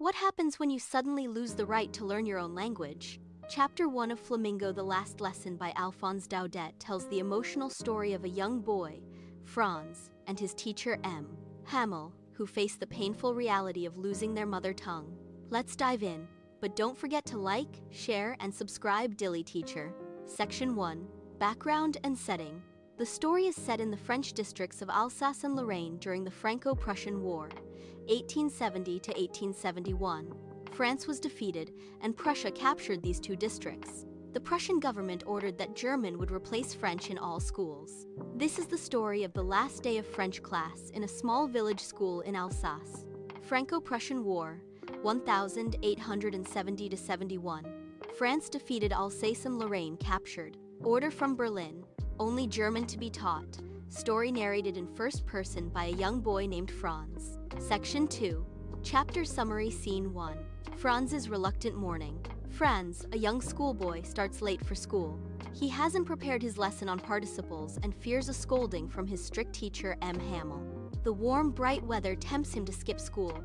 What happens when you suddenly lose the right to learn your own language? Chapter 1 of Flamingo, The Last Lesson by Alphonse Daudet tells the emotional story of a young boy, Franz, and his teacher Hamel, who face the painful reality of losing their mother tongue. Let's dive in, but don't forget to like, share, and subscribe dilliTeacher. Section 1. Background and setting. The story is set in the French districts of Alsace and Lorraine during the Franco-Prussian War, 1870 to 1871. France was defeated, and Prussia captured these two districts. The Prussian government ordered that German would replace French in all schools. This is the story of the last day of French class in a small village school in Alsace. Franco-Prussian War, 1870 to 71. France defeated, Alsace and Lorraine captured. Order from Berlin, only German to be taught. Story narrated in first person by a young boy named Franz. Section 2. Chapter Summary. Scene 1. Franz's reluctant morning. Franz, a young schoolboy, starts late for school. He hasn't prepared his lesson on participles and fears a scolding from his strict teacher Hamel. The warm, bright weather tempts him to skip school.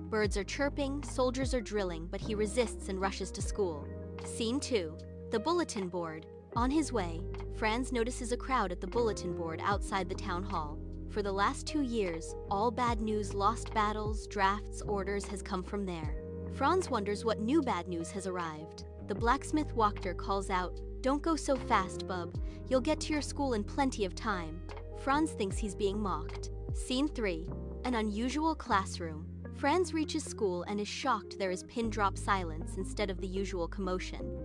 Birds are chirping, soldiers are drilling, but he resists and rushes to school. Scene 2. The bulletin board. On his way, Franz notices a crowd at the bulletin board outside the town hall. For the last 2 years, all bad news, lost battles, drafts, orders has come from there. Franz wonders what new bad news has arrived. The blacksmith Wachter calls out, "Don't go so fast, bub. You'll get to your school in plenty of time." Franz thinks he's being mocked. Scene 3. An unusual classroom. Franz reaches school and is shocked there is pin-drop silence instead of the usual commotion.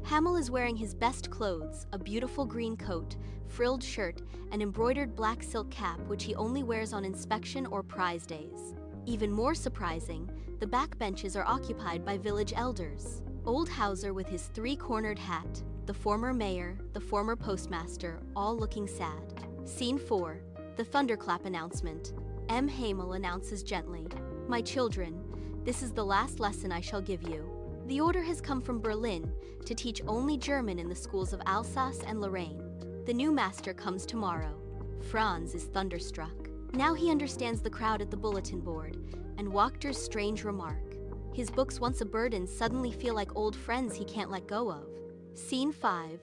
Hamel is wearing his best clothes, a beautiful green coat, frilled shirt, and embroidered black silk cap which he only wears on inspection or prize days. Even more surprising, the back benches are occupied by village elders. Old Hauser with his three-cornered hat, the former mayor, the former postmaster, all looking sad. Scene 4. The thunderclap announcement. Hamel announces gently, "My children, this is the last lesson I shall give you. The order has come from Berlin to teach only German in the schools of Alsace and Lorraine. The new master comes tomorrow." Franz is thunderstruck. Now he understands the crowd at the bulletin board, and Wachter's strange remark. His books, once a burden, suddenly feel like old friends he can't let go of. Scene 5.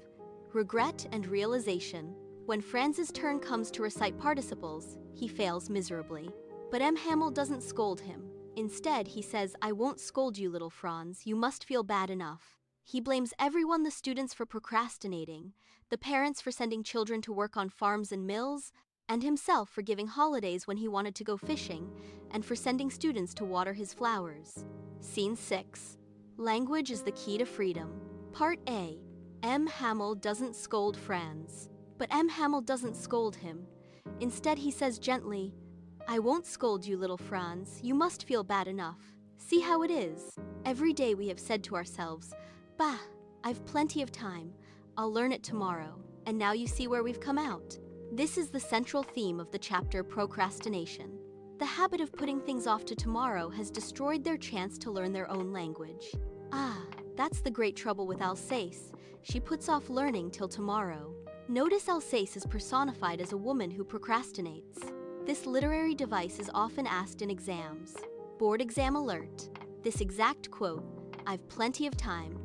Regret and realization. When Franz's turn comes to recite participles, he fails miserably. But Hamel doesn't scold him. Instead, he says, "I won't scold you, little Franz, you must feel bad enough." He blames everyone, the students for procrastinating, the parents for sending children to work on farms and mills, and himself for giving holidays when he wanted to go fishing, and for sending students to water his flowers. Scene 6. Language is the key to freedom. Part A. Hamel doesn't scold Franz. But Hamel doesn't scold him. Instead, he says gently, "I won't scold you, little Franz, you must feel bad enough. See how it is. Every day we have said to ourselves, 'Bah, I've plenty of time, I'll learn it tomorrow,' and now you see where we've come out." This is the central theme of the chapter Procrastination. The habit of putting things off to tomorrow has destroyed their chance to learn their own language. That's the great trouble with Alsace. She puts off learning till tomorrow. Notice Alsace is personified as a woman who procrastinates. This literary device is often asked in exams. Board exam alert. This exact quote, "I've plenty of time,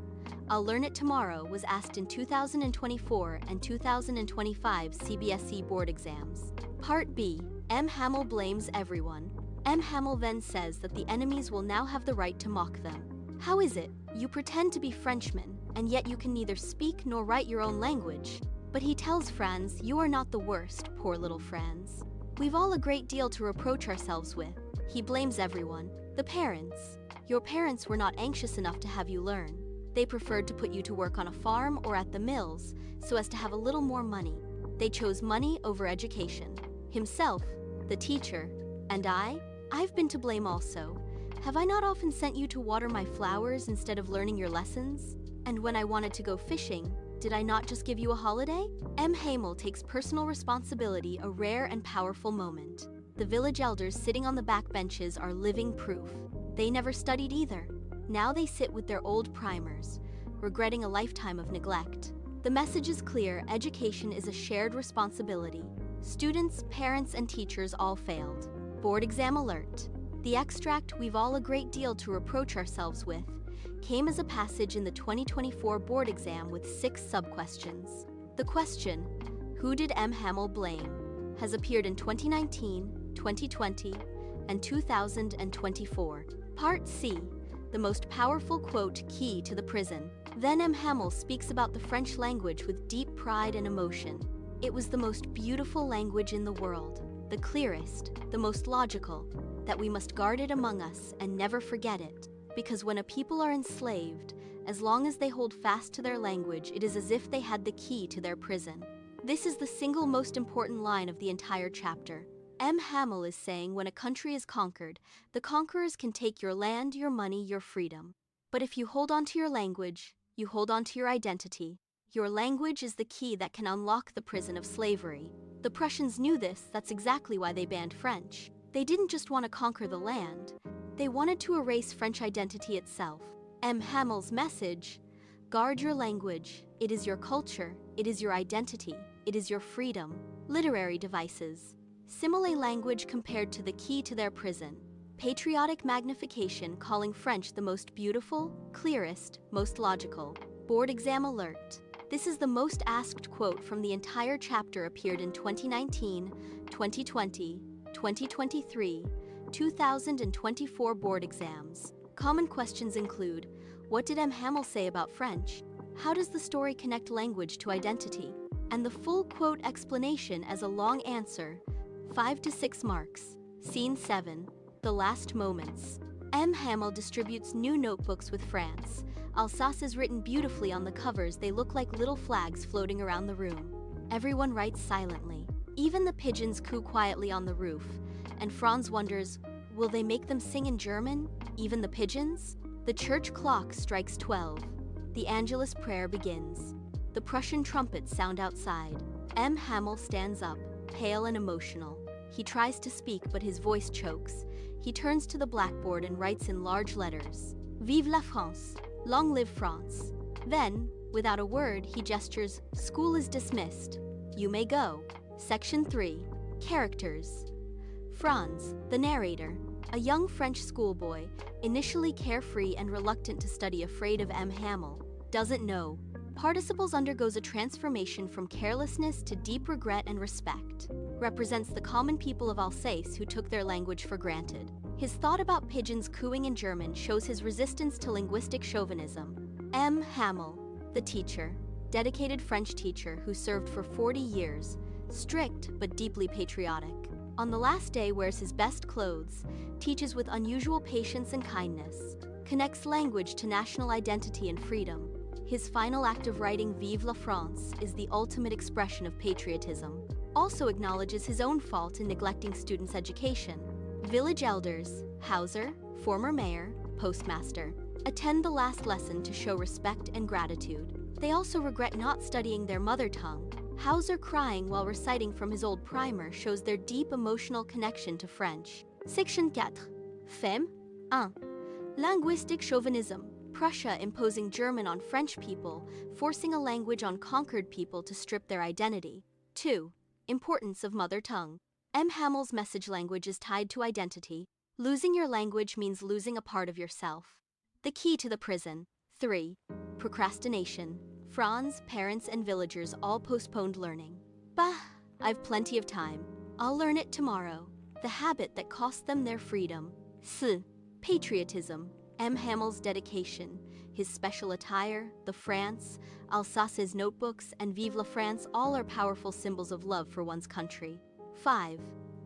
I'll learn it tomorrow," was asked in 2024 and 2025 CBSE board exams. Part B. Hamel blames everyone. Hamel then says that the enemies will now have the right to mock them. "How is it? You pretend to be Frenchmen, and yet you can neither speak nor write your own language." But he tells Franz, "You are not the worst, poor little Franz. We've all a great deal to reproach ourselves with." He blames everyone. The parents. "Your parents were not anxious enough to have you learn. They preferred to put you to work on a farm or at the mills so as to have a little more money. They chose money over education." Himself, the teacher. "And I've been to blame also. Have I not often sent you to water my flowers instead of learning your lessons? And when I wanted to go fishing, did I not just give you a holiday?" Hamel takes personal responsibility, a rare and powerful moment. The village elders sitting on the back benches are living proof. They never studied either. Now they sit with their old primers, regretting a lifetime of neglect. The message is clear: education is a shared responsibility. Students, parents, and teachers all failed. Board exam alert. The extract we've all a great deal to reproach ourselves with came as a passage in the 2024 board exam with 6 sub-questions. The question, who did M. Hamel blame, has appeared in 2019, 2020, and 2024. Part C, the most powerful quote key to the prison. Then M. Hamel speaks about the French language with deep pride and emotion. It was the most beautiful language in the world, the clearest, the most logical, that we must guard it among us and never forget it, because when a people are enslaved, as long as they hold fast to their language, it is as if they had the key to their prison. This is the single most important line of the entire chapter. M. Hamel is saying when a country is conquered, the conquerors can take your land, your money, your freedom. But if you hold on to your language, you hold on to your identity. Your language is the key that can unlock the prison of slavery. The Prussians knew this, that's exactly why they banned French. They didn't just want to conquer the land, they wanted to erase French identity itself. M. Hamel's message, guard your language, it is your culture, it is your identity, it is your freedom. Literary devices. Simile language compared to the key to their prison. Patriotic magnification calling French the most beautiful, clearest, most logical. Board exam alert. This is the most asked quote from the entire chapter, appeared in 2019, 2020, 2023, 2024 board exams. Common questions include, what did M. Hamel say about French? How does the story connect language to identity? And the full quote explanation as a long answer, 5 to 6 marks. Scene 7, the last moments. M. Hamel distributes new notebooks with Franz. Alsace is written beautifully on the covers, they look like little flags floating around the room. Everyone writes silently. Even the pigeons coo quietly on the roof, and Franz wonders, will they make them sing in German? Even the pigeons? The church clock strikes 12. The Angelus prayer begins. The Prussian trumpets sound outside. M. Hamel stands up, pale and emotional. He tries to speak, but his voice chokes. He turns to the blackboard and writes in large letters, Vive la France! Long live France! Then, without a word, he gestures, school is dismissed. You may go. Section 3. Characters. Franz, the narrator, a young French schoolboy, initially carefree and reluctant to study, afraid of M. Hamel, doesn't know. Participles undergoes a transformation from carelessness to deep regret and respect. Represents the common people of Alsace who took their language for granted. His thought about pigeons cooing in German shows his resistance to linguistic chauvinism. M. Hamel, the teacher, dedicated French teacher who served for 40 years, strict but deeply patriotic. On the last day wears his best clothes, teaches with unusual patience and kindness, connects language to national identity and freedom. His final act of writing Vive la France is the ultimate expression of patriotism. Also acknowledges his own fault in neglecting students' education. Village elders, Hauser, former mayor, Postmaster, attend the last lesson to show respect and gratitude. They also regret not studying their mother tongue. Hauser crying while reciting from his old primer shows their deep emotional connection to French. Section 4. Femme 1. Linguistic chauvinism. Prussia imposing German on French people, forcing a language on conquered people to strip their identity. 2. Importance of mother tongue. M. Hamel's message language is tied to identity. Losing your language means losing a part of yourself. The key to the prison. 3. Procrastination. Franz, parents, and villagers all postponed learning. Bah, I've plenty of time. I'll learn it tomorrow. The habit that cost them their freedom. 4. Patriotism. M. Hamel's dedication, his special attire, the France, Alsace's notebooks, and Vive la France all are powerful symbols of love for one's country. 5.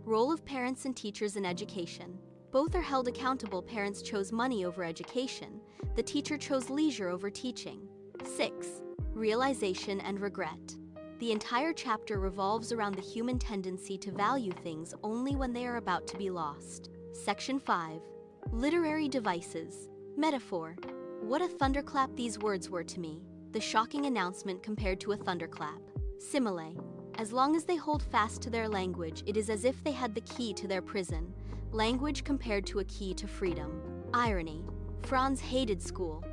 Role of parents and teachers in education. Both are held accountable. Parents chose money over education. The teacher chose leisure over teaching. 6. Realization and regret. The entire chapter revolves around the human tendency to value things only when they are about to be lost. Section 5. Literary devices. Metaphor. What a thunderclap these words were to me. The shocking announcement compared to a thunderclap. Simile. As long as they hold fast to their language, it is as if they had the key to their prison. Language compared to a key to freedom. Irony. Franz hated school,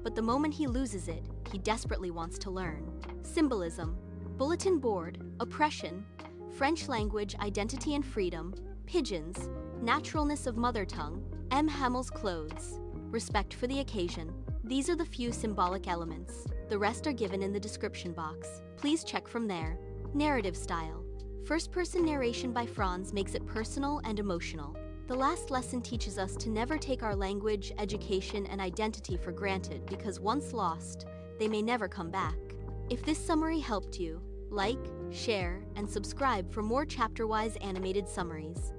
but the moment he loses it, he desperately wants to learn. Symbolism. Bulletin board. Oppression. French language, identity and freedom. Pigeons. Naturalness of mother tongue. M. Hamel's clothes. Respect for the occasion. These are the few symbolic elements. The rest are given in the description box. Please check from there. Narrative style. First-person narration by Franz makes it personal and emotional. The last lesson teaches us to never take our language, education, and identity for granted because once lost, they may never come back. If this summary helped you, like, share, and subscribe for more chapter-wise animated summaries.